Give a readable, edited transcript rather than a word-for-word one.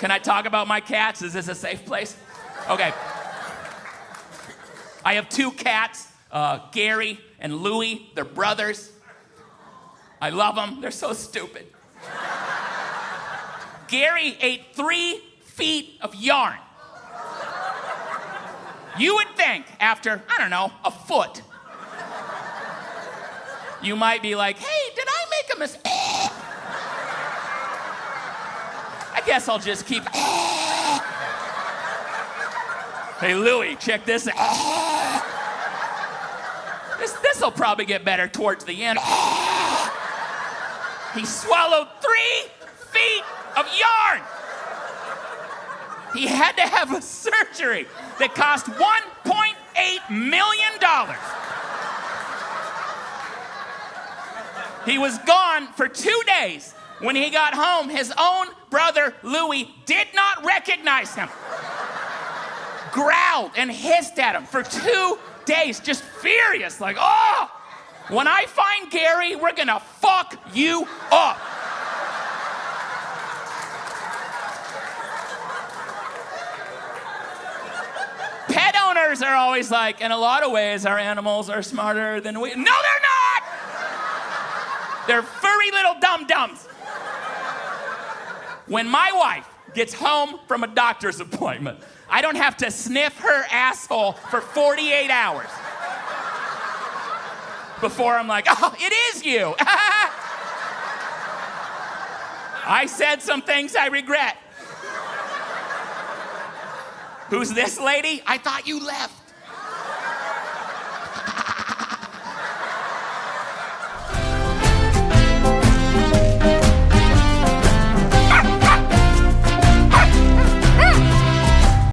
Can I talk about my cats? Is this a safe place? Okay. I have 2 cats, Gary and Louie. They're brothers. I love them. They're so stupid. Gary ate 3 feet of yarn. You would think after, I don't know, a foot, you might be like, hey, did I make a mistake? I guess I'll just keep. Hey, Louie, check this out. This'll probably get better towards the end. He swallowed 3 feet of yarn. He had to have a surgery that cost $1.8 million. He was gone for 2 days. When he got home, his own brother, Louie, did not recognize him. Growled and hissed at him for 2 days, just furious, like, oh, when I find Gary, we're gonna fuck you up. Pet owners are always like, in a lot of ways, our animals are smarter than we. No, they're not! They're furry little dum-dums. When my wife gets home from a doctor's appointment, I don't have to sniff her asshole for 48 hours before I'm like, oh, it is you. I said some things I regret. Who's this lady? I thought you left.